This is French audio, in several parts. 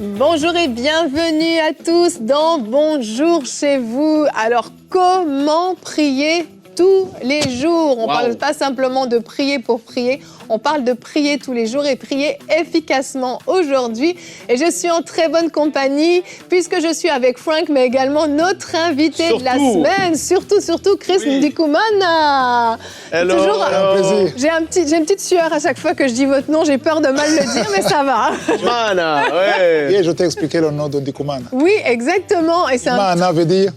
Bonjour et bienvenue à tous dans Bonjour chez vous. Alors, comment prier tous les jours? On ne parle pas simplement de prier pour prier, on parle de prier tous les jours et prier efficacement aujourd'hui. Et je suis en très bonne compagnie puisque je suis avec Frank, mais également notre invité de la semaine. Surtout Chris Ndikumana. Hello, toujours un plaisir. J'ai une petite sueur à chaque fois que je dis votre nom. J'ai peur de mal le dire, mais ça va. Mana, ouais. Hier, je t'ai expliqué le nom de Ndikumana. Oui, exactement. Et c'est Mana veut dire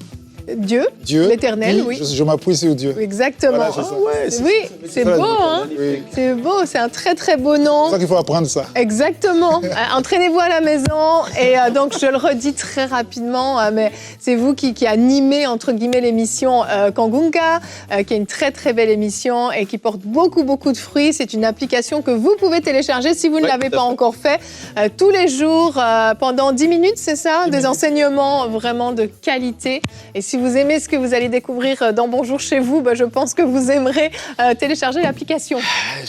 Dieu, l'Éternel, oui. Je m'appuie sur Dieu. Exactement. Voilà, c'est ça. C'est beau, hein? Oui. C'est beau, c'est un très très beau nom. C'est pour ça qu'il faut apprendre ça. Exactement. Entraînez-vous à la maison. Et donc, je le redis très rapidement, mais c'est vous qui animez, entre guillemets, l'émission Kangunga, qui est une très très belle émission et qui porte beaucoup de fruits. C'est une application que vous pouvez télécharger si vous ne l'avez pas encore fait. Tous les jours, pendant 10 minutes, c'est ça? Des enseignements vraiment de qualité. Et si vous aimez ce que vous allez découvrir dans Bonjour chez vous, je pense que vous aimerez télécharger l'application.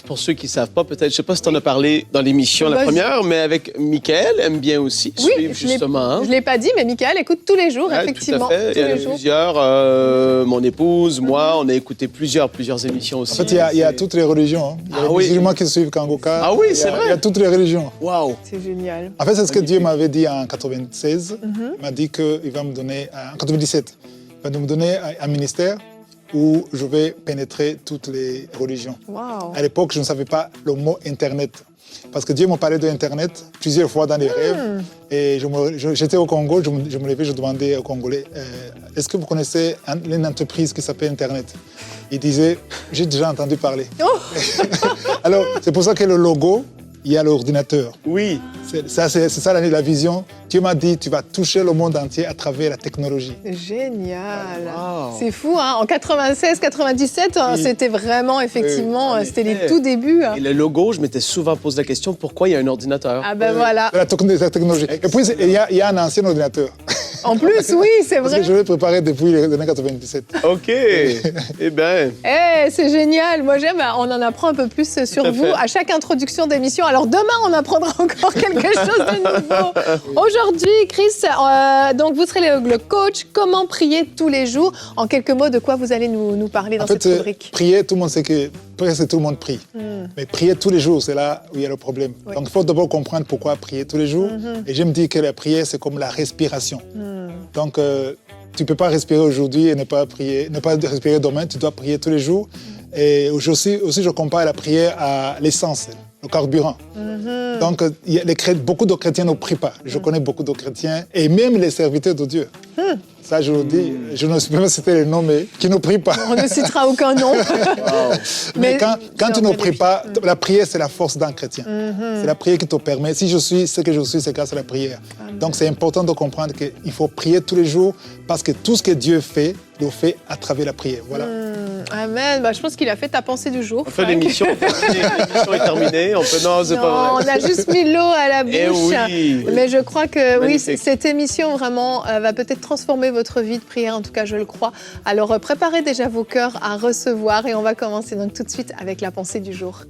Pour ceux qui ne savent pas, peut-être, je ne sais pas si tu en as parlé dans l'émission la première, mais avec Michael, aime bien aussi suivre justement. Je ne l'ai pas dit, mais Michael écoute tous les jours, effectivement. Tout à fait. Il y en a plusieurs. Mon épouse, moi, on a écouté plusieurs émissions aussi. En fait, il y a toutes les religions. Il y a les musulmans qui suivent Kangoka. Ah oui, c'est vrai. Il y a toutes les religions. Waouh. C'est génial. En fait, c'est ce que Dieu m'avait dit en 96. Il m'a dit qu'il va me donner, en 97, il va me donner un ministère où je vais pénétrer toutes les religions. Wow. À l'époque, je ne savais pas le mot Internet. Parce que Dieu m'a parlé de Internet plusieurs fois dans les rêves. Et j'étais au Congo, je me levais, je demandais aux Congolais, est-ce que vous connaissez une entreprise qui s'appelle Internet? Ils disaient, j'ai déjà entendu parler. Oh. Alors, c'est pour ça que le logo, il y a l'ordinateur. Oui. C'est ça la vision. Dieu m'a dit, tu vas toucher le monde entier à travers la technologie. Génial. Wow. C'est fou, hein? En 96, 97, c'était vraiment, effectivement, c'était les tout débuts. Et le logo, je m'étais souvent posé la question, pourquoi il y a un ordinateur? Ah ben voilà. La technologie. Et puis, il y a un ancien ordinateur. En plus, oui, c'est vrai. Parce que je l'ai préparé depuis les années 97. OK. Eh bien. C'est génial. Moi, j'aime. On en apprend un peu plus sur vous à chaque introduction d'émission. Alors, demain, on apprendra encore quelque chose de nouveau. Aujourd'hui, Chris, donc vous serez le coach. Comment prier tous les jours? En quelques mots, de quoi vous allez nous parler dans cette rubrique? Prier, tout le monde sait que presque tout le monde prie. Mais prier tous les jours, c'est là où il y a le problème. Oui. Donc, il faut d'abord comprendre pourquoi prier tous les jours. Et je me dis que la prière, c'est comme la respiration. Donc, tu ne peux pas respirer aujourd'hui et ne pas respirer demain. Tu dois prier tous les jours. Et aussi, je compare la prière à l'essence, le carburant. Donc, beaucoup de chrétiens ne prient pas. Je connais beaucoup de chrétiens et même les serviteurs de Dieu. Ça, je le dis. Je ne sais pas si c'était les noms, mais qui ne prient pas. On ne citera aucun nom. Mais quand tu ne pries pas, la prière, c'est la force d'un chrétien. C'est la prière qui te permet. Si je suis ce que je suis, c'est grâce à la prière. Amen. Donc, c'est important de comprendre qu'il faut prier tous les jours parce que tout ce que Dieu fait, il le fait à travers la prière. Voilà. Amen. Je pense qu'il a fait ta pensée du jour. On fait l'émission. L'émission est terminée. Non, c'est pas vrai. On a juste mis l'eau à la bouche. Oui. Mais je crois que cette émission vraiment va peut-être transformer votre vie de prière. En tout cas, je le crois. Alors, préparez déjà vos cœurs à recevoir. Et on va commencer donc tout de suite avec la pensée du jour.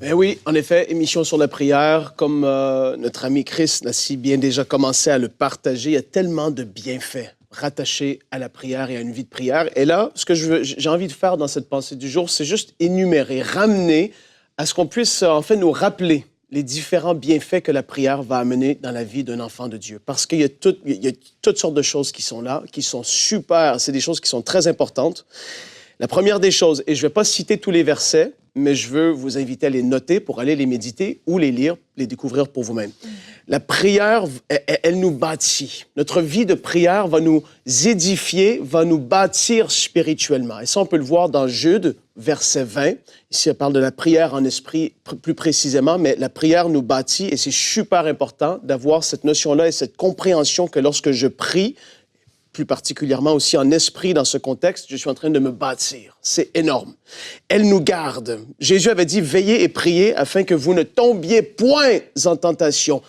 Eh oui, en effet, émission sur la prière, comme notre ami Chris l'a si bien déjà commencé à le partager, il y a tellement de bienfaits rattachés à la prière et à une vie de prière. Et là, ce que j'ai envie de faire dans cette pensée du jour, c'est juste énumérer, ramener à ce qu'on puisse en fait nous rappeler les différents bienfaits que la prière va amener dans la vie d'un enfant de Dieu. Parce qu'il y a toutes sortes de choses qui sont là, qui sont super, c'est des choses qui sont très importantes. La première des choses, et je ne vais pas citer tous les versets, mais je veux vous inviter à les noter pour aller les méditer ou les lire, les découvrir pour vous-même. La prière, elle nous bâtit. Notre vie de prière va nous édifier, va nous bâtir spirituellement. Et ça, on peut le voir dans Jude, verset 20. Ici, elle parle de la prière en esprit plus précisément, mais la prière nous bâtit et c'est super important d'avoir cette notion-là et cette compréhension que lorsque je prie, plus particulièrement aussi en esprit dans ce contexte, je suis en train de me bâtir. C'est énorme. Elle nous garde. Jésus avait dit « Veillez et priez afin que vous ne tombiez point en tentation ».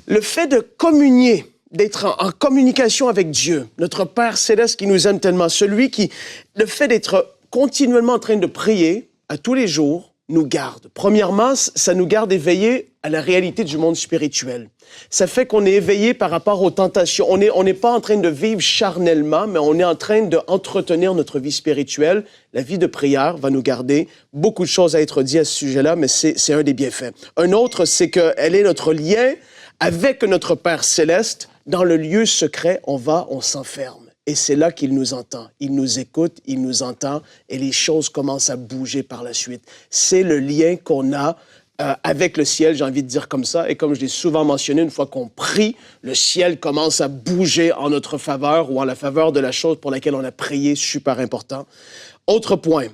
Le fait de communier, d'être en communication avec Dieu, notre Père céleste qui nous aime tellement, le fait d'être continuellement en train de prier à tous les jours, nous garde. Premièrement, ça nous garde éveillés à la réalité du monde spirituel. Ça fait qu'on est éveillé par rapport aux tentations. On n'est pas en train de vivre charnellement, mais on est en train d'entretenir notre vie spirituelle. La vie de prière va nous garder. Beaucoup de choses à être dites à ce sujet-là, mais c'est un des bienfaits. Un autre, c'est qu'elle est notre lien avec notre Père céleste. Dans le lieu secret, on s'enferme. Et c'est là qu'il nous entend. Il nous écoute, il nous entend, et les choses commencent à bouger par la suite. C'est le lien qu'on a avec le ciel, j'ai envie de dire comme ça. Et comme je l'ai souvent mentionné, une fois qu'on prie, le ciel commence à bouger en notre faveur ou en la faveur de la chose pour laquelle on a prié, super important. Autre point,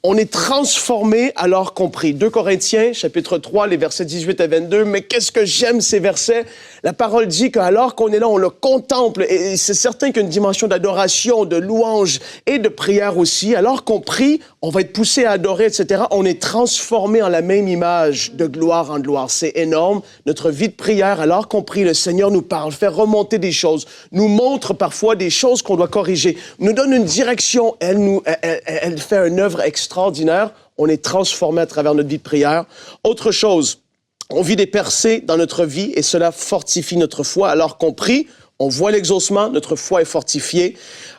on est transformé alors qu'on prie. 2 Corinthiens, chapitre 3, les versets 18 à 22. Mais qu'est-ce que j'aime ces versets? La parole dit qu'alors qu'on est là, on le contemple. Et c'est certain qu'une dimension d'adoration, de louange et de prière aussi. Alors qu'on prie, on va être poussé à adorer, etc. On est transformé en la même image de gloire en gloire. C'est énorme. Notre vie de prière, alors qu'on prie, le Seigneur nous parle, fait remonter des choses, nous montre parfois des choses qu'on doit corriger, nous donne une direction. Elle fait une œuvre extraordinaire. On est transformé à travers notre vie de prière. Autre chose, on vit des percées dans notre vie et cela fortifie notre foi. Alors qu'on prie, on voit l'exaucement, notre foi est fortifiée.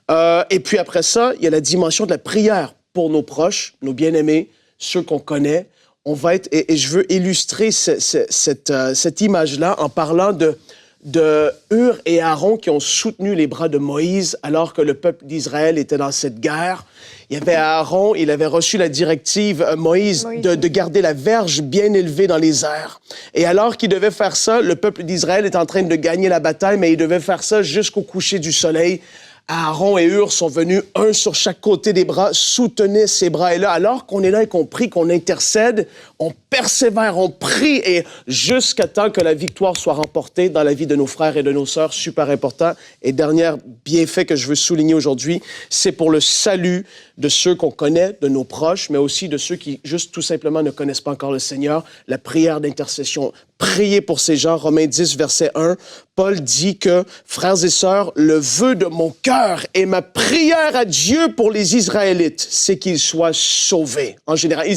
Et puis après ça, il y a la dimension de la prière pour nos proches, nos bien-aimés, ceux qu'on connaît. On va être, et je veux illustrer cette image-là en parlant de Hur et Aaron qui ont soutenu les bras de Moïse alors que le peuple d'Israël était dans cette guerre. Il y avait Aaron, il avait reçu la directive, Moïse, de garder la verge bien élevée dans les airs. Et alors qu'il devait faire ça, le peuple d'Israël est en train de gagner la bataille, mais il devait faire ça jusqu'au coucher du soleil. Aaron et Hur sont venus, un sur chaque côté des bras, soutenaient ces bras. Et là, alors qu'on est là et qu'on prie, qu'on intercède, on persévère, on prie, et jusqu'à temps que la victoire soit remportée dans la vie de nos frères et de nos sœurs, super important. Et dernier bienfait que je veux souligner aujourd'hui, c'est pour le salut de ceux qu'on connaît, de nos proches, mais aussi de ceux qui, juste tout simplement, ne connaissent pas encore le Seigneur, la prière d'intercession. Priez pour ces gens. Romains 10, verset 1, Paul dit que, frères et sœurs, le vœu de mon cœur et ma prière à Dieu pour les Israélites, c'est qu'ils soient sauvés. En général,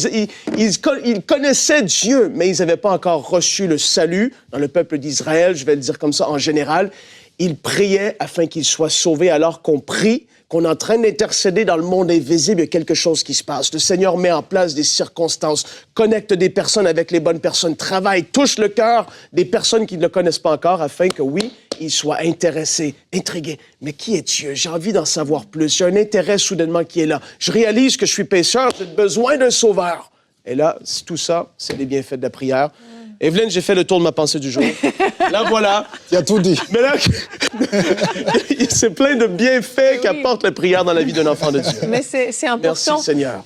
ils connaissaient Dieu, mais ils n'avaient pas encore reçu le salut dans le peuple d'Israël, je vais le dire comme ça en général. Ils priaient afin qu'ils soient sauvés. Alors qu'on prie, qu'on est en train d'intercéder dans le monde invisible, il y a quelque chose qui se passe. Le Seigneur met en place des circonstances, connecte des personnes avec les bonnes personnes, travaille, touche le cœur des personnes qui ne le connaissent pas encore afin que, oui, ils soient intéressés, intrigués. Mais qui est Dieu? J'ai envie d'en savoir plus. J'ai un intérêt soudainement qui est là. Je réalise que je suis pécheur, j'ai besoin d'un sauveur. Et là, tout ça, c'est les bienfaits de la prière. Evelyne, j'ai fait le tour de ma pensée du jour. Là, voilà. Tu as tout dit. Mais là, c'est plein de bienfaits qu'apporte la prière dans la vie d'un enfant de Dieu. Mais c'est important. Merci, Seigneur.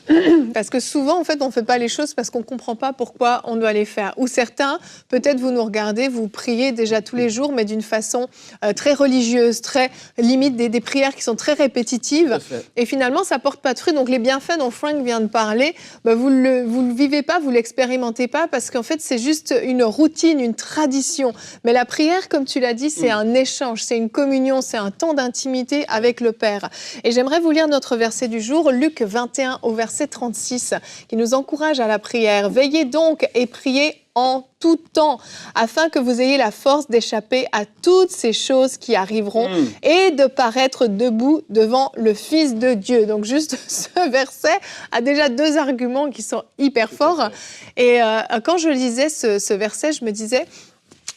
Parce que souvent, en fait, on ne fait pas les choses parce qu'on ne comprend pas pourquoi on doit les faire. Ou certains, peut-être vous nous regardez, vous priez déjà tous les jours, mais d'une façon très religieuse, très limite, des prières qui sont très répétitives. Et finalement, ça ne porte pas de fruit. Donc, les bienfaits dont Frank vient de parler, vous ne le vivez pas, vous ne l'expérimentez pas, parce qu'en fait, c'est juste une routine, une tradition. Mais la prière, comme tu l'as dit, c'est un échange, c'est une communion, c'est un temps d'intimité avec le Père. Et j'aimerais vous lire notre verset du jour, Luc 21 au verset 36, qui nous encourage à la prière. « Veillez donc et priez en tout temps, afin que vous ayez la force d'échapper à toutes ces choses qui arriveront et de paraître debout devant le Fils de Dieu. » Donc juste ce verset a déjà 2 arguments qui sont hyper forts. Et quand je lisais ce verset, je me disais,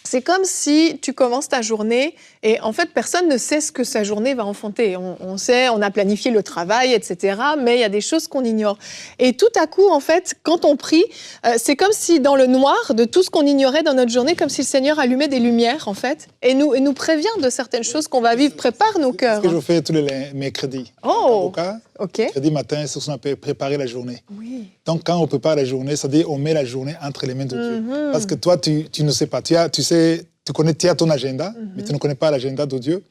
c'est comme si tu commences ta journée et en fait, personne ne sait ce que sa journée va enfanter. On sait, on a planifié le travail, etc. Mais il y a des choses qu'on ignore. Et tout à coup, en fait, quand on prie, c'est comme si dans le noir de tout ce qu'on ignorait dans notre journée, comme si le Seigneur allumait des lumières, en fait, et nous prévient de certaines choses qu'on va vivre, prépare nos cœurs. C'est ce que je fais tous les mercredis. Oh, ok. Mercredi matin, c'est ce qu'on appelle préparer la journée. Oui. Donc, quand on prépare la journée, c'est-à-dire on met la journée entre les mains de Dieu. Parce que toi, tu ne sais pas. Tu as ton agenda, mais tu ne connais pas l'agenda de Dieu.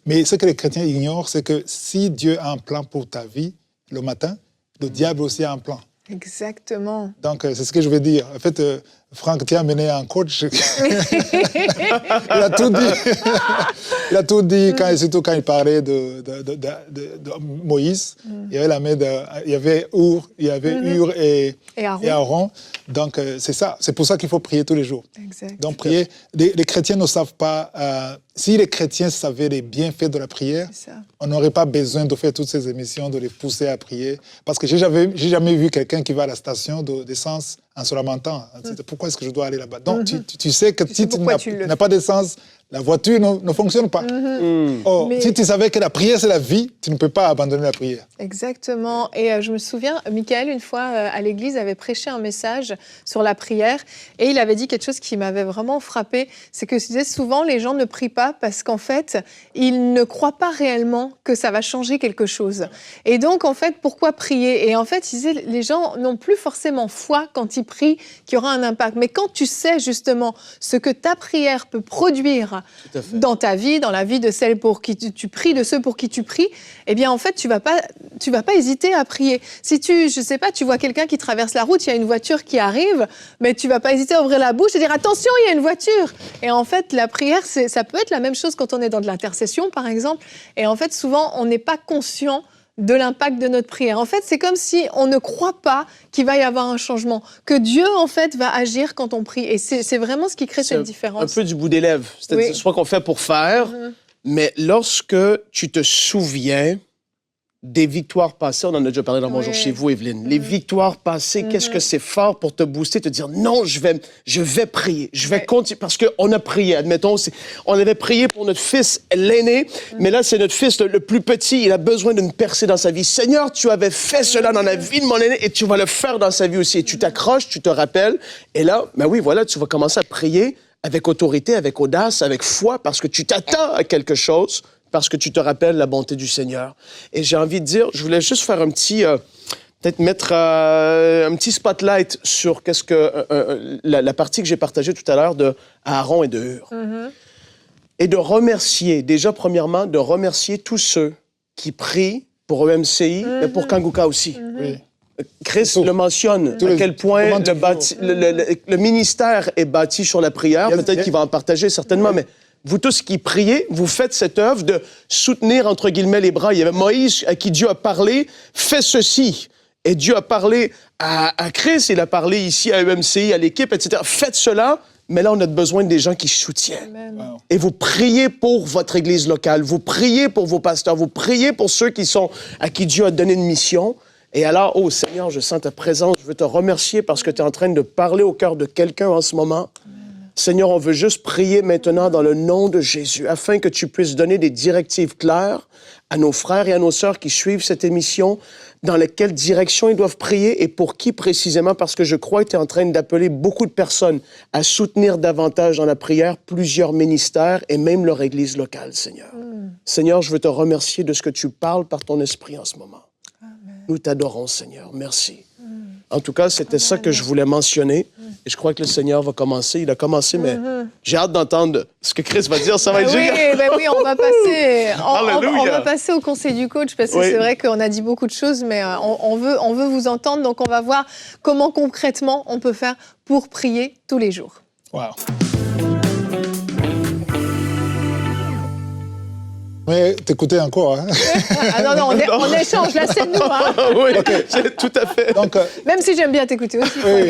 Mais ce que les chrétiens ignorent, c'est que si Dieu a un plan pour ta vie le matin, le diable aussi a un plan. Exactement. Donc, c'est ce que je veux dire. En fait, Franck, tu as amené un coach. Il a tout dit. Il a tout dit, surtout quand il parlait de Moïse. Il y avait la main il y avait Hur et Aaron. Donc, c'est ça. C'est pour ça qu'il faut prier tous les jours. Exact. Donc, prier. Les chrétiens ne savent pas... si les chrétiens savaient les bienfaits de la prière, on n'aurait pas besoin de faire toutes ces émissions, de les pousser à prier. Parce que j'ai jamais vu quelqu'un qui va à la station d'essence en se lamentant. Pourquoi est-ce que je dois aller là-bas? Donc, tu sais que si tu n'as pas d'essence, la voiture ne fonctionne pas. Or, si tu savais que la prière, c'est la vie, tu ne peux pas abandonner la prière. Exactement. Et je me souviens, Michael, une fois, à l'église, avait prêché un message sur la prière et il avait dit quelque chose qui m'avait vraiment frappée. C'est que, je disais, souvent, les gens ne prient pas parce qu'en fait, ils ne croient pas réellement que ça va changer quelque chose. Et donc, en fait, pourquoi prier? Et en fait, il disait, les gens n'ont plus forcément foi quand ils prient qu'il y aura un impact. Mais quand tu sais justement ce que ta prière peut produire dans ta vie, dans la vie de celle pour qui tu pries, de ceux pour qui tu pries, eh bien, en fait, tu vas pas hésiter à prier. Si je sais pas, tu vois quelqu'un qui traverse la route, il y a une voiture qui arrive, mais tu vas pas hésiter à ouvrir la bouche et dire « Attention, il y a une voiture !» Et en fait, la prière, ça peut être la même chose quand on est dans de l'intercession, par exemple. Et en fait, souvent, on n'est pas conscient de l'impact de notre prière. En fait, c'est comme si on ne croit pas qu'il va y avoir un changement, que Dieu, en fait, va agir quand on prie. Et c'est vraiment ce qui crée cette différence. Un peu du bout des lèvres. C'est-à-dire, c'est ce qu'on fait pour faire, mais lorsque tu te souviens des victoires passées, on en a déjà parlé dans Bonjour chez vous, Evelyne, les victoires passées, qu'est-ce que c'est fort pour te booster, te dire non, je vais prier, je vais continuer, parce qu'on a prié, admettons, on avait prié pour notre fils l'aîné, mais là, c'est notre fils le plus petit, il a besoin d'une percée dans sa vie. Seigneur, tu avais fait cela dans la vie de mon aîné et tu vas le faire dans sa vie aussi. Et tu t'accroches, tu te rappelles, et là, ben oui, voilà, tu vas commencer à prier avec autorité, avec audace, avec foi, parce que tu t'attends à quelque chose, parce que tu te rappelles la bonté du Seigneur. Et j'ai envie de dire, je voulais juste faire un petit, peut-être mettre un petit spotlight sur la partie que j'ai partagée tout à l'heure de Aaron et de Hur. Et de remercier, déjà premièrement, de remercier tous ceux qui prient pour EMCI, mais pour Kanguka aussi. Oui. Chris le mentionne, à quel point le ministère est bâti sur la prière. Peut-être qu'il va en partager certainement, mais vous tous qui priez, vous faites cette œuvre de soutenir, entre guillemets, les bras. Il y avait Moïse à qui Dieu a parlé, fais ceci. Et Dieu a parlé à Chris, il a parlé ici à EMCI, à l'équipe, etc. Faites cela, mais là, on a besoin des gens qui soutiennent. Wow. Et vous priez pour votre église locale, vous priez pour vos pasteurs, vous priez pour ceux à qui Dieu a donné une mission. Et alors, oh Seigneur, je sens ta présence, je veux te remercier parce que tu es en train de parler au cœur de quelqu'un en ce moment. Seigneur, on veut juste prier maintenant dans le nom de Jésus, afin que tu puisses donner des directives claires à nos frères et à nos sœurs qui suivent cette émission, dans quelle direction ils doivent prier et pour qui précisément, parce que je crois que tu es en train d'appeler beaucoup de personnes à soutenir davantage dans la prière plusieurs ministères et même leur église locale, Seigneur. Seigneur, je veux te remercier de ce que tu parles par ton esprit en ce moment. Amen. Nous t'adorons, Seigneur. Merci. En tout cas, c'était ça que je voulais mentionner. Et je crois que le Seigneur va commencer. Il a commencé, mais j'ai hâte d'entendre ce que Chris va dire. Ça va être génial. Oui, on va passer au conseil du coach parce que c'est vrai qu'on a dit beaucoup de choses, mais on veut vous entendre. Donc, on va voir comment concrètement on peut faire pour prier tous les jours. Wow. Mais t'écoutais encore, hein? Ah non, on échange, là c'est nous, hein? Oui, okay. Tout à fait. Donc, même si j'aime bien t'écouter aussi. Oui,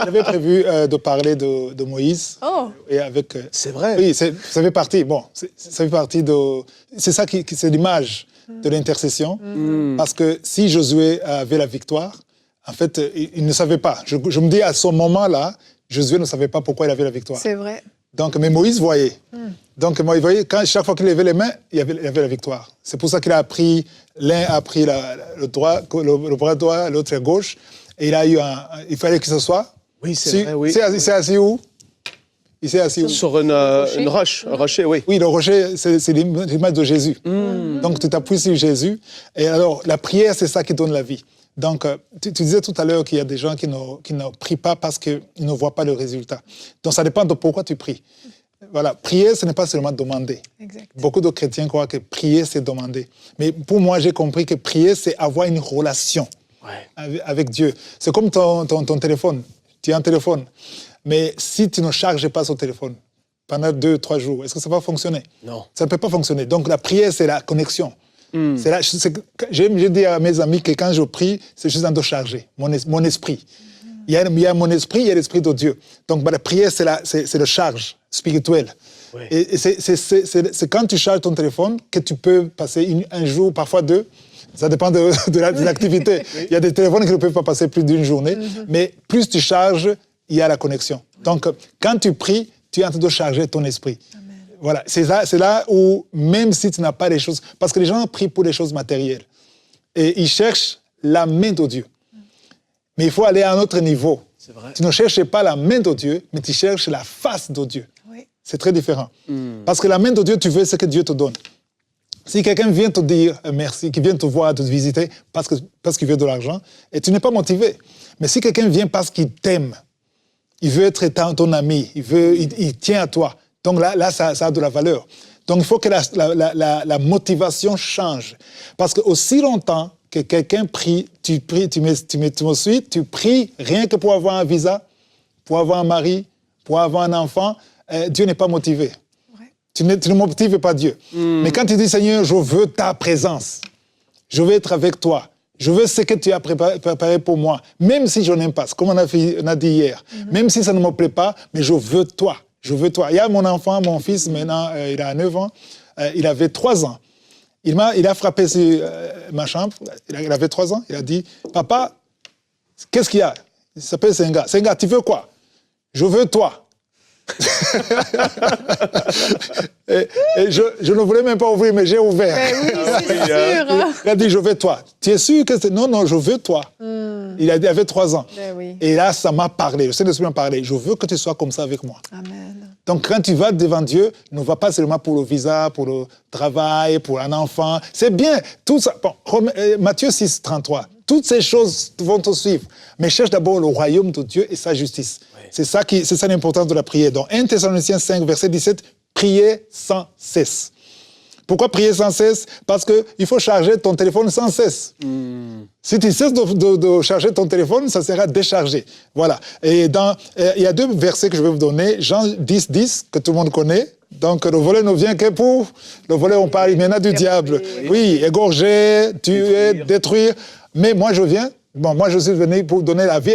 j'avais prévu de parler de Moïse. Oh. Et avec, c'est vrai. Oui, ça fait partie, ça fait partie de... C'est ça c'est l'image de l'intercession. Parce que si Josué avait la victoire, en fait, il ne savait pas. Je me dis, à ce moment-là, Josué ne savait pas pourquoi il avait la victoire. C'est vrai. Donc, mais Moïse voyait. Donc, Moïse voyait, chaque fois qu'il levait les mains, il y avait la victoire. C'est pour ça qu'il a appris, l'un a pris le bras droit, l'autre gauche, et il fallait qu'il s'assoie. Oui, c'est vrai, oui. Il s'est assis où? Il s'est assis où? Sur une roche, un rocher, oui. Oui, le rocher, c'est l'image de Jésus. Donc, tu t'appuies sur Jésus. Et alors, la prière, c'est ça qui donne la vie. Donc, tu disais tout à l'heure qu'il y a des gens qui ne prient pas parce qu'ils ne voient pas le résultat. Donc, ça dépend de pourquoi tu pries. Voilà, prier, ce n'est pas seulement demander. Exact. Beaucoup de chrétiens croient que prier, c'est demander. Mais pour moi, j'ai compris que prier, c'est avoir une relation avec Dieu. C'est comme ton téléphone. Tu as un téléphone. Mais si tu ne charges pas son téléphone pendant 2-3 jours, est-ce que ça va fonctionner? Non. Ça ne peut pas fonctionner. Donc la prière, c'est la connexion. Je dis à mes amis que quand je prie, c'est juste en de charger mon esprit. Il y a mon esprit, il y a l'esprit de Dieu. Donc la prière, c'est le charge spirituel. Oui. Et c'est quand tu charges ton téléphone que tu peux passer un jour, parfois 2. Ça dépend de l'activité. Oui. Il y a des téléphones qui ne peuvent pas passer plus d'une journée. Mais plus tu charges, il y a la connexion. Donc quand tu pries, tu es en train de charger ton esprit. Amen. Voilà, c'est là où, même si tu n'as pas les choses... Parce que les gens prient pour les choses matérielles. Et ils cherchent la main de Dieu. Mais il faut aller à un autre niveau. C'est vrai. Tu ne cherches pas la main de Dieu, mais tu cherches la face de Dieu. Oui. C'est très différent. Parce que la main de Dieu, tu veux ce que Dieu te donne. Si quelqu'un vient te dire merci, qui vient te voir, te visiter, parce qu'il veut de l'argent, et tu n'es pas motivé. Mais si quelqu'un vient parce qu'il t'aime, il veut être ton ami, il tient à toi. Donc là ça a de la valeur. Donc il faut que la motivation change. Parce que aussi longtemps que quelqu'un prie, tu me suis, tu pries rien que pour avoir un visa, pour avoir un mari, pour avoir un enfant, Dieu n'est pas motivé. Ouais. Tu ne motives pas Dieu. Mais quand tu dis, Seigneur, je veux ta présence, je veux être avec toi, je veux ce que tu as préparé pour moi, même si je n'aime pas, comme on a dit hier, même si ça ne me plaît pas, mais je veux toi. Je veux toi. Il y a mon enfant, mon fils, maintenant, il a 9 ans, il avait 3 ans. Il a frappé sur ma chambre, il avait 3 ans, il a dit, papa, qu'est-ce qu'il y a? Il s'appelle Senga. Senga, tu veux quoi? Je veux toi. et je ne voulais même pas ouvrir, mais j'ai ouvert. Oui, c'est sûr. Il a dit, je veux toi. Tu es sûr que c'est... Non, je veux toi. Il avait 3 ans. Oui. Et là, ça m'a parlé. Le Saint-Esprit m'a parlé. Je veux que tu sois comme ça avec moi. Amen. Donc, quand tu vas devant Dieu, ne va pas seulement pour le visa, pour le travail, pour un enfant. C'est bien. Tout ça. Bon, Matthieu 6, 33. Toutes ces choses vont te suivre. Mais cherche d'abord le royaume de Dieu et sa justice. Oui. C'est ça l'importance de la prière. Donc, 1 Thessaloniciens 5, verset 17, priez sans cesse. Pourquoi prier sans cesse? Parce qu'il faut charger ton téléphone sans cesse. Si tu cesses de charger ton téléphone, ça sera déchargé. Voilà. Et il y a 2 versets que je vais vous donner. Jean 10, 10, que tout le monde connaît. Donc, le volet ne vient que pour... Le volet, on parle maintenant du diable. Oui, égorger, tuer, détruire. Mais moi, je suis venu pour donner la vie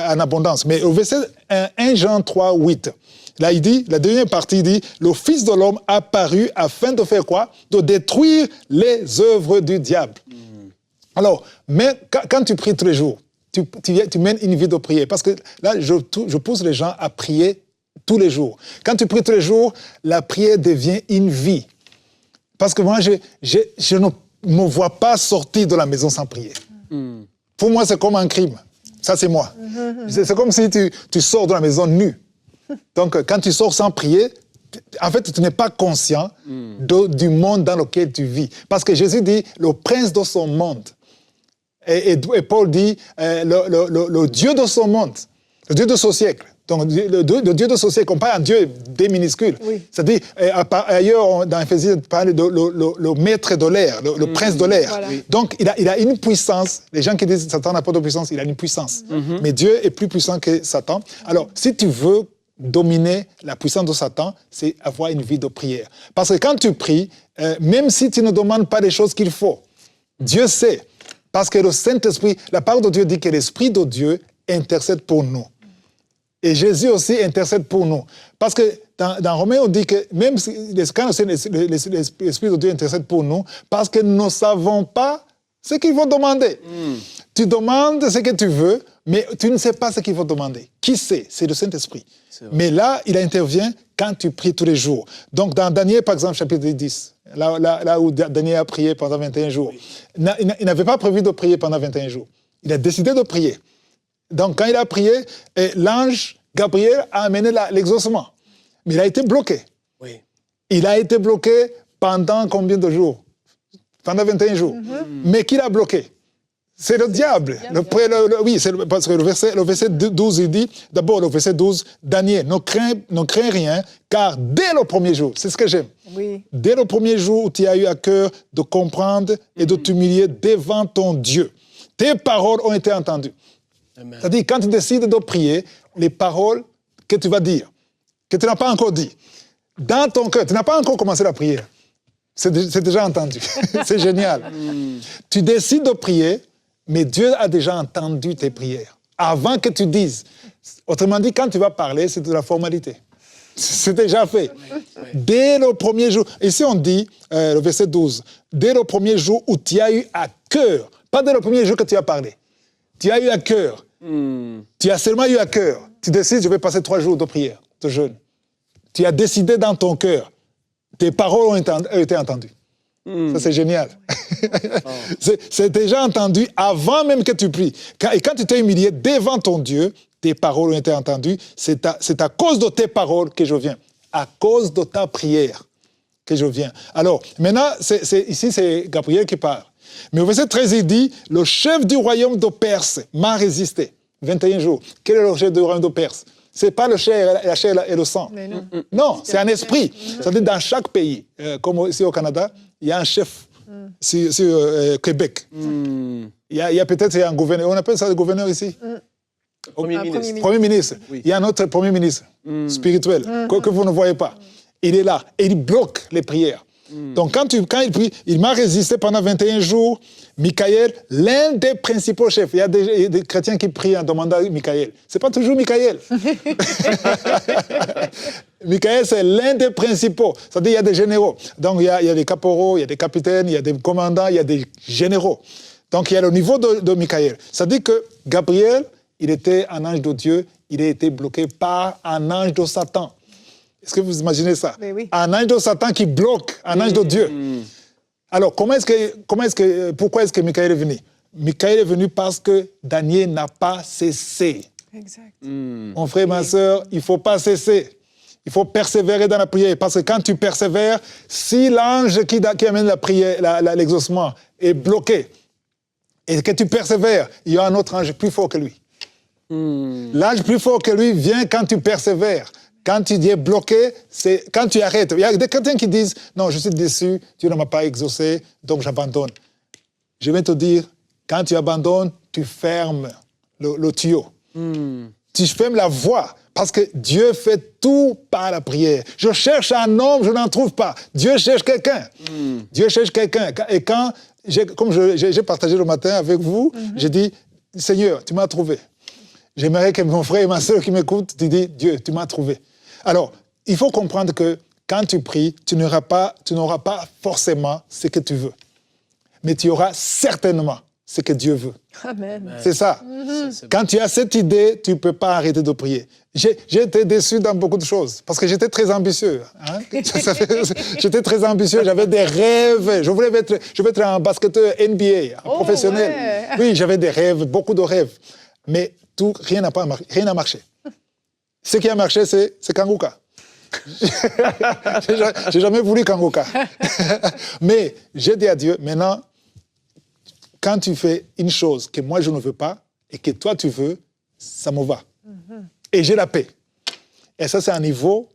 en abondance. Mais au verset 1 Jean 3, 8, là, il dit, la deuxième partie dit, le Fils de l'homme apparu afin de faire quoi? De détruire les œuvres du diable. Alors, mais quand tu pries tous les jours, tu mènes une vie de prière. Parce que là, je pousse les gens à prier tous les jours. Quand tu pries tous les jours, la prière devient une vie. Parce que moi, je ne me vois pas sortir de la maison sans prier. Pour moi, c'est comme un crime. Ça, c'est moi. C'est comme si tu sors de la maison nu. Donc, quand tu sors sans prier, en fait, tu n'es pas conscient du monde dans lequel tu vis. Parce que Jésus dit, le prince de son monde. Et Paul dit, le Dieu de son monde, le Dieu de ce siècle. Donc, le Dieu de ce siècle, on parle d'un Dieu des minuscules. Oui. C'est-à-dire, ailleurs, dans Éphésiens, on parle de le maître de l'air, le prince de l'air. Voilà. Oui. Donc, il a une puissance. Les gens qui disent que Satan n'a pas de puissance, il a une puissance. Mais Dieu est plus puissant que Satan. Alors, si tu veux dominer la puissance de Satan, c'est avoir une vie de prière. Parce que quand tu pries, même si tu ne demandes pas les choses qu'il faut, Dieu sait. Parce que le Saint-Esprit, la parole de Dieu dit que l'Esprit de Dieu intercède pour nous. Et Jésus aussi intercède pour nous. Parce que dans Romains, on dit que même quand l'Esprit de Dieu intercède pour nous, parce que nous ne savons pas ce qu'ils vont demander. Tu demandes ce que tu veux, mais tu ne sais pas ce qu'ils vont demander. Qui sait? C'est le Saint-Esprit. Mais là, il intervient quand tu pries tous les jours. Donc, dans Daniel, par exemple, chapitre 10, là où Daniel a prié pendant 21 jours, il n'avait pas prévu de prier pendant 21 jours. Il a décidé de prier. Donc, quand il a prié, l'ange Gabriel a amené l'exaucement. Mais il a été bloqué. Oui. Il a été bloqué pendant combien de jours? Pendant 21 jours. Mais qui l'a bloqué? C'est le diable. Oui, parce que le verset 12, il dit, d'abord le verset 12, Daniel, ne crains rien, car dès le premier jour, c'est ce que j'aime, dès le premier jour où tu as eu à cœur de comprendre et de t'humilier devant ton Dieu, tes paroles ont été entendues. Amen. C'est-à-dire, quand tu décides de prier, les paroles que tu vas dire, que tu n'as pas encore dit, dans ton cœur, tu n'as pas encore commencé la prière. C'est déjà entendu. C'est génial. Tu décides de prier, mais Dieu a déjà entendu tes prières. Avant que tu dises. Autrement dit, quand tu vas parler, c'est de la formalité. C'est déjà fait. Dès le premier jour, ici on dit, le verset 12, dès le premier jour où tu as eu à cœur, pas dès le premier jour que tu as parlé, tu as eu à cœur, tu as seulement eu à cœur, tu décides, je vais passer 3 jours de prière, de jeûne. Tu as décidé dans ton cœur, tes paroles ont été entendues. Ça, c'est génial. C'est déjà entendu avant même que tu pries. Et quand tu t'es humilié devant ton Dieu, tes paroles ont été entendues. C'est à cause de tes paroles que je viens. À cause de ta prière que je viens. Alors, maintenant, ici, c'est Gabriel qui parle. Mais au verset 13, il dit, le chef du royaume de Perse m'a résisté. 21 jours. Quel est le chef du royaume de Perse? Ce n'est pas la chair et le sang. Mais non. Non, c'est un esprit. C'est-à-dire, dans chaque pays, comme ici au Canada, il y a un chef sur Québec. Il y a peut-être un gouverneur. On appelle ça le gouverneur ici? Premier ministre. Premier ministre. Oui. Il y a un autre premier ministre spirituel que vous ne voyez pas. Il est là et il bloque les prières. Donc, quand il prie, il m'a résisté pendant 21 jours. Michael, l'un des principaux chefs. Il y a des chrétiens qui prient en demandant Michael. Ce n'est pas toujours Michael. Michael, c'est l'un des principaux. C'est-à-dire qu'il y a des généraux. Donc, il y a des caporaux, il y a des capitaines, il y a des commandants, il y a des généraux. Donc, il y a le niveau de Michael. C'est-à-dire que Gabriel, il était un ange de Dieu, il a été bloqué par un ange de Satan. Est-ce que vous imaginez ça? Oui. Un ange de Satan qui bloque un ange de Dieu. Alors, pourquoi est-ce que Michael est venu? Michael est venu parce que Daniel n'a pas cessé. Exact. Mon frère, ma soeur, il ne faut pas cesser. Il faut persévérer dans la prière. Parce que quand tu persévères, si l'ange qui amène la prière, l'exaucement est bloqué, et que tu persévères, il y a un autre ange plus fort que lui. L'ange plus fort que lui vient quand tu persévères. Quand tu es bloqué, c'est quand tu arrêtes. Il y a des chrétiens qui disent « Non, je suis déçu, Dieu ne m'a pas exaucé, donc j'abandonne. » Je vais te dire, quand tu abandonnes, tu fermes le tuyau. Tu fermes la voie, parce que Dieu fait tout par la prière. Je cherche un homme, je n'en trouve pas. Dieu cherche quelqu'un. Dieu cherche quelqu'un. Et quand, comme j'ai partagé le matin avec vous, j'ai dit « Seigneur, tu m'as trouvé. » J'aimerais que mon frère et ma soeur qui m'écoutent, tu dis « Dieu, tu m'as trouvé. » Alors, il faut comprendre que quand tu pries, tu n'auras pas forcément ce que tu veux. Mais tu auras certainement ce que Dieu veut. Amen. C'est ça. Quand tu as cette idée, tu ne peux pas arrêter de prier. J'ai été déçu dans beaucoup de choses, parce que j'étais très ambitieux. Hein? J'étais très ambitieux, j'avais des rêves. Je voulais être un basketteur NBA, un professionnel. Ouais. Oui, j'avais des rêves, beaucoup de rêves. Mais rien n'a marché. Ce qui a marché, c'est Kanguka. J'ai jamais voulu Kanguka. Mais j'ai dit à Dieu, maintenant, quand tu fais une chose que moi je ne veux pas et que toi tu veux, ça me va. Et j'ai la paix. Et ça, c'est un niveau,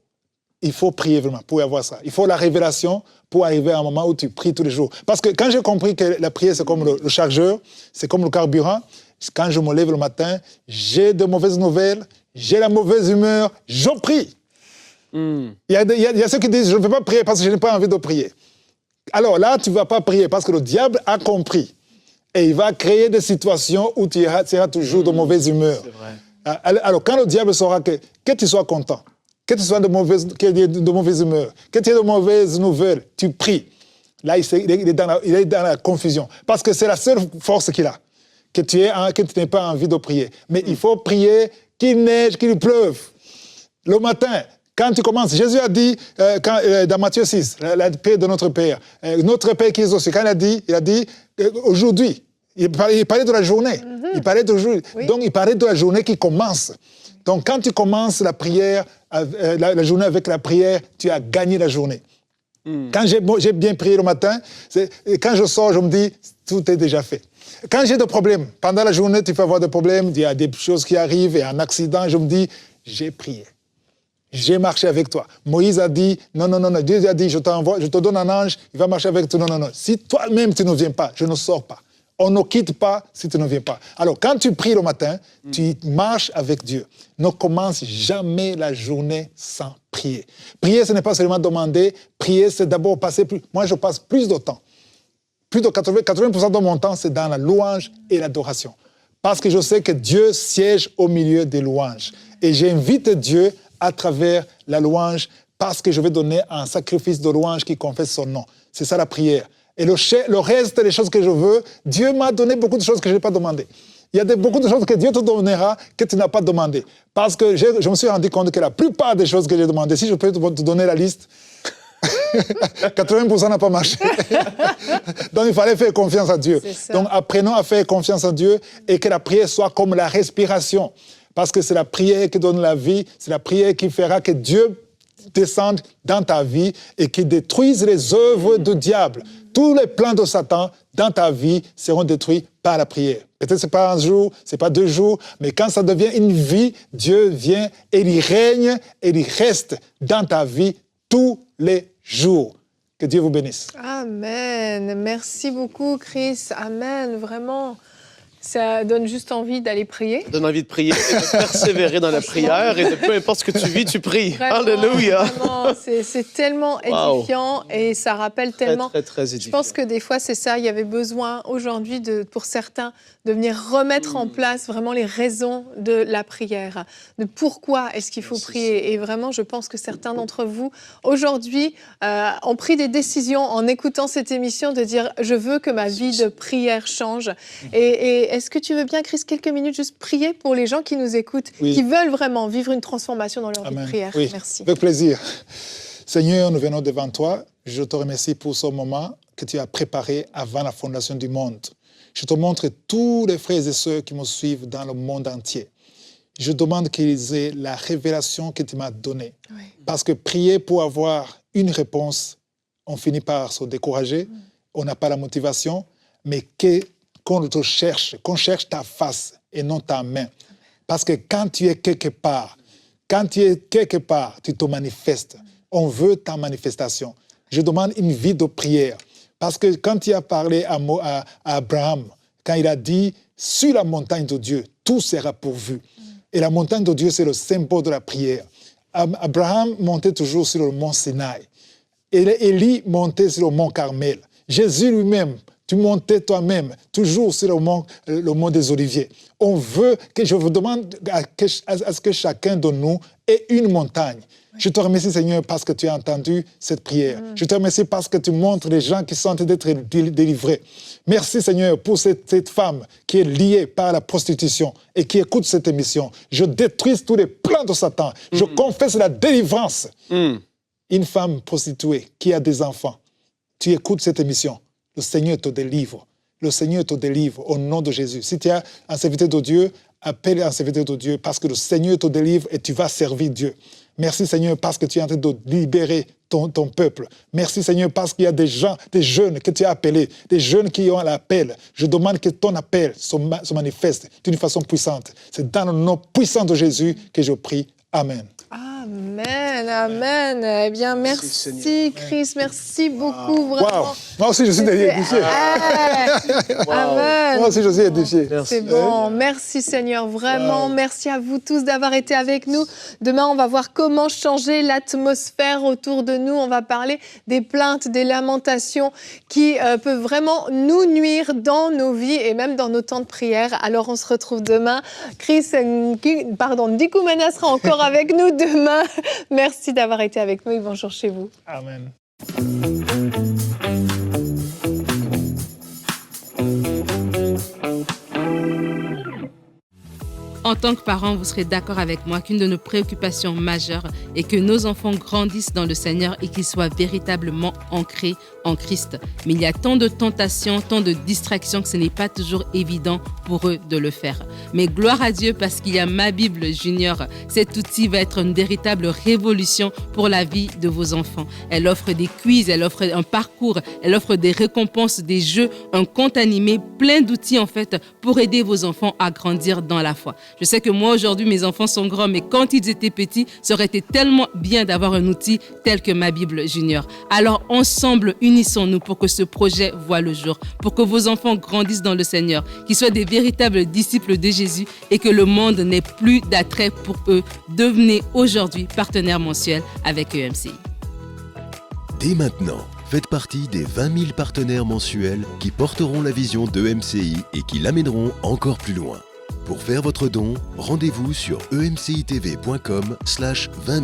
il faut prier vraiment pour avoir ça. Il faut la révélation pour arriver à un moment où tu pries tous les jours. Parce que quand j'ai compris que la prière, c'est comme le chargeur, c'est comme le carburant, quand je me lève le matin, j'ai de mauvaises nouvelles, j'ai la mauvaise humeur, je prie. Il y a ceux qui disent, je ne peux pas prier parce que je n'ai pas envie de prier. Alors là, tu ne vas pas prier parce que le diable a compris. Et il va créer des situations où tu seras toujours de mauvaise humeur. C'est vrai. Alors, quand le diable saura que tu sois content, que tu sois de mauvaise humeur, que tu aies de mauvaises nouvelles, tu pries. Là, il est dans la confusion. Parce que c'est la seule force qu'il a, que tu n'aies pas envie de prier. Mais il faut prier qu'il neige, qu'il pleuve. Le matin, quand tu commences, Jésus a dit, dans Matthieu 6, la paix de notre Père, notre Père qui est aux cieux, quand il a dit aujourd'hui, il parlait de la journée. Il parlait de jour. Oui. Donc, il parlait de la journée qui commence. Donc, quand tu commences la prière, la journée avec la prière, tu as gagné la journée. Quand j'ai bien prié le matin, quand je sors, je me dis, tout est déjà fait. Quand j'ai des problèmes, pendant la journée, tu peux avoir des problèmes, il y a des choses qui arrivent, et un accident, je me dis, j'ai prié. J'ai marché avec toi. Moïse a dit, non, Dieu a dit, je te donne un ange, il va marcher avec toi. Non. Si toi-même tu ne viens pas, je ne sors pas. On ne quitte pas si tu ne viens pas. Alors, quand tu pries le matin, tu marches avec Dieu. Ne commence jamais la journée sans prier. Prier, ce n'est pas seulement demander. Prier, c'est d'abord passer plus. Moi, je passe plus de temps. Plus de 80% de mon temps, c'est dans la louange et l'adoration. Parce que je sais que Dieu siège au milieu des louanges. Et j'invite Dieu à travers la louange parce que je vais donner un sacrifice de louange qui confesse son nom. C'est ça la prière. Et le reste des choses que je veux, Dieu m'a donné beaucoup de choses que je n'ai pas demandées. Il y a beaucoup de choses que Dieu te donnera que tu n'as pas demandées. Parce que je me suis rendu compte que la plupart des choses que j'ai demandées, si je peux te donner la liste, 80% n'a pas marché. Donc il fallait faire confiance à Dieu. Donc apprenons à faire confiance à Dieu et que la prière soit comme la respiration. Parce que c'est la prière qui donne la vie, c'est la prière qui fera que Dieu descende dans ta vie et qui détruise les œuvres du diable. Tous les plans de Satan dans ta vie seront détruits par la prière. Peut-être ce n'est pas un jour, ce n'est pas 2 jours, mais quand ça devient une vie, Dieu vient et il règne et il reste dans ta vie tous les jours. Que Dieu vous bénisse. Amen. Merci beaucoup, Chris. Amen, vraiment. Ça donne juste envie d'aller prier. Ça donne envie de prier et de persévérer dans la prière et de peu importe ce que tu vis, tu pries. Vraiment, Alléluia. Vraiment, c'est tellement édifiant et ça rappelle tellement. Très édifiant. Je pense que des fois, c'est ça. Il y avait besoin aujourd'hui, pour certains, de venir remettre en place vraiment les raisons de la prière, de pourquoi est-ce qu'il faut prier. Et vraiment, je pense que certains d'entre vous, aujourd'hui, ont pris des décisions en écoutant cette émission de dire « Je veux que ma vie de prière change ». Et est-ce que tu veux bien, Chris, quelques minutes, juste prier pour les gens qui nous écoutent, qui veulent vraiment vivre une transformation dans leur vie de prière? Oui. Merci. Avec plaisir. Seigneur, nous venons devant toi. Je te remercie pour ce moment que tu as préparé avant la fondation du monde. Je te montre tous les frères et sœurs qui me suivent dans le monde entier. Je demande qu'ils aient la révélation que tu m'as donnée. Oui. Parce que prier pour avoir une réponse, on finit par se décourager, on n'a pas la motivation, mais qu'on te cherche, qu'on cherche ta face et non ta main. Parce que quand tu es quelque part, tu te manifestes. On veut ta manifestation. Je demande une vie de prière. Parce que quand tu as parlé à Abraham, quand il a dit « Sur la montagne de Dieu, tout sera pourvu ». Et la montagne de Dieu, c'est le symbole de la prière. Abraham montait toujours sur le mont Sinaï. Et Élie montait sur le mont Carmel. Jésus lui-même, tu montais toi-même, toujours sur le mont des Oliviers. On veut que je vous demande à ce que chacun de nous ait une montagne. Je te remercie, Seigneur, parce que tu as entendu cette prière. Je te remercie parce que tu montres les gens qui sont en train d'être délivrés. Merci, Seigneur, pour cette femme qui est liée par la prostitution et qui écoute cette émission. Je détruis tous les plans de Satan. Je confesse la délivrance. Une femme prostituée qui a des enfants, tu écoutes cette émission. Le Seigneur te délivre. Le Seigneur te délivre au nom de Jésus. Si tu as un serviteur de Dieu, appelle un serviteur de Dieu parce que le Seigneur te délivre et tu vas servir Dieu. Merci Seigneur parce que tu es en train de libérer ton peuple. Merci Seigneur parce qu'il y a des gens, des jeunes que tu as appelés, des jeunes qui ont l'appel. Je demande que ton appel se manifeste d'une façon puissante. C'est dans le nom puissant de Jésus que je prie. Amen. Amen, amen. Eh bien, merci Chris, merci beaucoup. Vraiment. Wow. Moi aussi, je suis édifié. Amen. Moi aussi, je suis édifié. C'est bon. Merci Seigneur, vraiment. Merci à vous tous d'avoir été avec nous. Demain, on va voir comment changer l'atmosphère autour de nous. On va parler des plaintes, des lamentations qui peuvent vraiment nous nuire dans nos vies et même dans nos temps de prière. Alors, on se retrouve demain. Chris, Ndikoumana sera encore avec nous demain. Merci d'avoir été avec nous et bonjour chez vous. Amen. En tant que parents, vous serez d'accord avec moi qu'une de nos préoccupations majeures est que nos enfants grandissent dans le Seigneur et qu'ils soient véritablement ancrés en Christ. Mais il y a tant de tentations, tant de distractions que ce n'est pas toujours évident pour eux de le faire. Mais gloire à Dieu parce qu'il y a Ma Bible Junior. Cet outil va être une véritable révolution pour la vie de vos enfants. Elle offre des quiz, elle offre un parcours, elle offre des récompenses, des jeux, un compte animé, plein d'outils en fait pour aider vos enfants à grandir dans la foi. Je sais que moi, aujourd'hui, mes enfants sont grands, mais quand ils étaient petits, ça aurait été tellement bien d'avoir un outil tel que Ma Bible Junior. Alors, ensemble, unissons-nous pour que ce projet voie le jour, pour que vos enfants grandissent dans le Seigneur, qu'ils soient des véritables disciples de Jésus et que le monde n'ait plus d'attrait pour eux. Devenez aujourd'hui partenaire mensuel avec EMCI. Dès maintenant, faites partie des 20 000 partenaires mensuels qui porteront la vision d'EMCI et qui l'amèneront encore plus loin. Pour faire votre don, rendez-vous sur emcitv.com/20 000.